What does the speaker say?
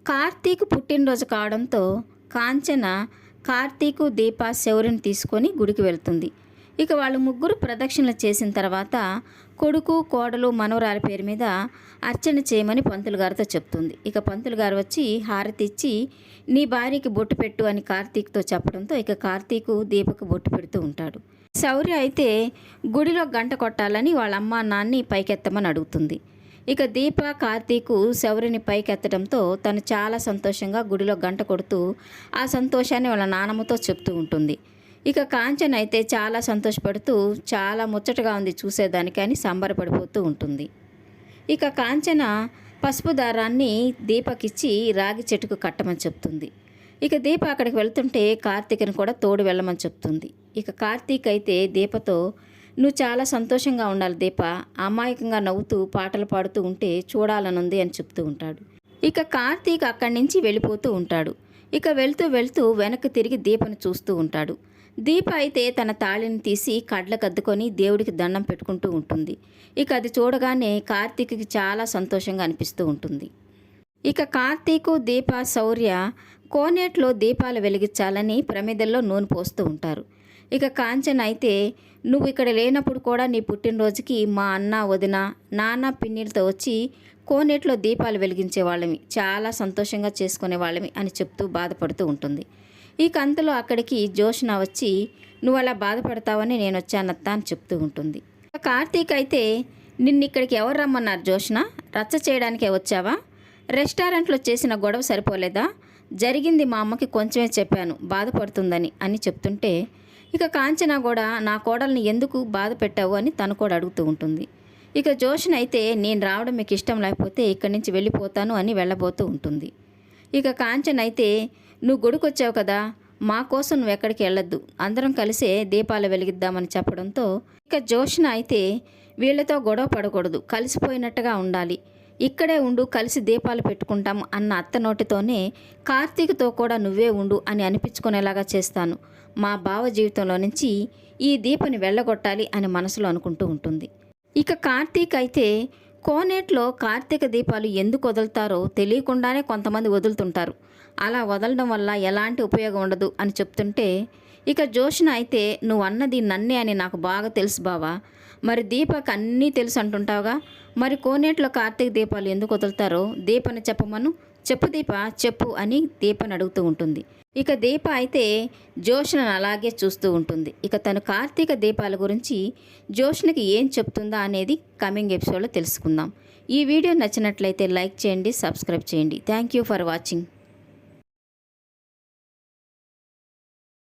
కార్తీక్ పుట్టినరోజు కావడంతో కాంచన కార్తీకు, దీప, శౌర్యని తీసుకొని గుడికి వెళ్తుంది. ఇక వాళ్ళు ముగ్గురు ప్రదక్షిణలు చేసిన తర్వాత కొడుకు, కోడలు, మనవరాలి పేరు మీద అర్చన చేయమని పంతులు గారితో చెప్తుంది. ఇక పంతులు గారు వచ్చి హారతి ఇచ్చి నీ భార్యకి బొట్టు పెట్టు అని కార్తీక్తో చెప్పడంతో ఇక కార్తీకు దీపకు బొట్టు పెడుతూ ఉంటాడు. శౌర్య అయితే గుడిలో గంట కొట్టాలని వాళ్ళ అమ్మ నాన్ని పైకెత్తమని అడుగుతుంది. ఇక దీప, కార్తీకు శౌర్యని పైకెత్తడంతో తను చాలా సంతోషంగా గుడిలో గంట కొడుతూ ఆ సంతోషాన్ని వాళ్ళ నాన్నమ్మతో చెప్తూ ఉంటుంది. ఇక కాంచన అయితే చాలా సంతోషపడుతూ చాలా ముచ్చటగా ఉంది చూసేదానికి అని సంబరపడిపోతూ ఉంటుంది. ఇక కాంచన పసుపు దారాన్ని దీపకిచ్చి రాగి చెట్టుకు కట్టమని చెప్తుంది. ఇక దీప అక్కడికి వెళ్తుంటే కార్తీక్ని కూడా తోడు వెళ్ళమని చెప్తుంది. ఇక కార్తీక్ అయితే దీపతో నువ్వు చాలా సంతోషంగా ఉండాలి దీప, అమాయకంగా నవ్వుతూ పాటలు పాడుతూ ఉంటే చూడాలనుంది అని చెప్తూ ఉంటాడు. ఇక కార్తీక్ అక్కడి నుంచి వెళ్ళిపోతూ ఉంటాడు. ఇక వెళ్తూ వెళ్తూ వెనక్కి తిరిగి దీపను చూస్తూ ఉంటాడు. దీప అయితే తన తాళిని తీసి కడ్లకద్దుకొని దేవుడికి దండం పెట్టుకుంటూ ఉంటుంది. ఇక అది చూడగానే కార్తీక్కి చాలా సంతోషంగా అనిపిస్తూ ఉంటుంది. ఇక కార్తీకు, దీప, శౌర్య కోనేట్లో దీపాలు వెలిగించాలని ప్రమిదల్లో నూనె పోస్తూ ఉంటారు. ఇక కాంచన అయితే నువ్వు ఇక్కడ లేనప్పుడు కూడా నీ పుట్టినరోజుకి మా అన్న, వదిన, నాన్న, పిన్నిలతో వచ్చి కోనేట్లో దీపాలు వెలిగించే వాళ్ళమి, చాలా సంతోషంగా చేసుకునే వాళ్ళమి అని చెప్తూ బాధపడుతూ ఉంటుంది. ఇక అంతలో అక్కడికి జోష్న వచ్చి నువ్వు అలా బాధపడతావని నేను వచ్చానత్త అని చెప్తూ ఉంటుంది. కార్తీక్ అయితే నిన్ను ఇక్కడికి ఎవరు రమ్మన్నారు జోష్న, రచ్చ చేయడానికే వచ్చావా? రెస్టారెంట్లో చేసిన గొడవ సరిపోలేదా? జరిగింది మా అమ్మకి కొంచెమే చెప్పాను బాధపడుతుందని అని చెప్తుంటే ఇక కాంచన కూడా నా కోడల్ని ఎందుకు బాధ పెట్టావు అని తను కూడా అడుగుతూ ఉంటుంది. ఇక జోష్న అయితే నేను రావడం మీకు ఇష్టం లేకపోతే ఇక్కడి నుంచి వెళ్ళిపోతాను అని వెళ్ళబోతూ ఉంటుంది. ఇక కాంచన అయితే నువ్వు గుడికొచ్చావు కదా, మా కోసం నువ్వు ఎక్కడికి వెళ్ళొద్దు, అందరం కలిసే దీపాలు వెలిగిద్దామని చెప్పడంతో ఇక జోష్న అయితే వీళ్ళతో గొడవ పడకూడదు, కలిసిపోయినట్టుగా ఉండాలి, ఇక్కడే ఉండు, కలిసి దీపాలు పెట్టుకుంటాం అన్న అత్త నోటితోనే కార్తీక్తో కూడా నువ్వే ఉండు అని అనిపించుకునేలాగా చేస్తాను, మా బావ జీవితంలో నుంచి ఈ దీపని వెళ్ళగొట్టాలి అని మనసులో అనుకుంటూ ఉంటుంది. ఇక కార్తీక్ అయితే కోనేట్లో కార్తీక దీపాలు ఎందుకు వదులుతారో తెలియకుండానే కొంతమంది వదులుతుంటారు, అలా వదలడం వల్ల ఎలాంటి ఉపయోగం ఉండదు అని చెప్తుంటే ఇక జోష్న అయితే నువ్వు అన్నది నన్నే అని నాకు బాగా తెలుసు బావా, మరి దీపకు అన్నీ తెలుసు అంటుంటావుగా, మరి కోనేట్లో కార్తీక దీపాలు ఎందుకు వదులుతారో దీపని చెప్పమను, చెప్పు దీప చెప్పు అని దీపని అడుగుతూ ఉంటుంది. ఇక దీప అయితే జోష్నను అలాగే చూస్తూ ఉంటుంది. ఇక తను కార్తీక దీపాల గురించి జోష్నకి ఏం చెప్తుందా అనేది కమింగ్ ఎపిసోడ్లో తెలుసుకుందాం. ఈ వీడియో నచ్చినట్లయితే లైక్ చేయండి, సబ్స్క్రైబ్ చేయండి. Thank you for watching.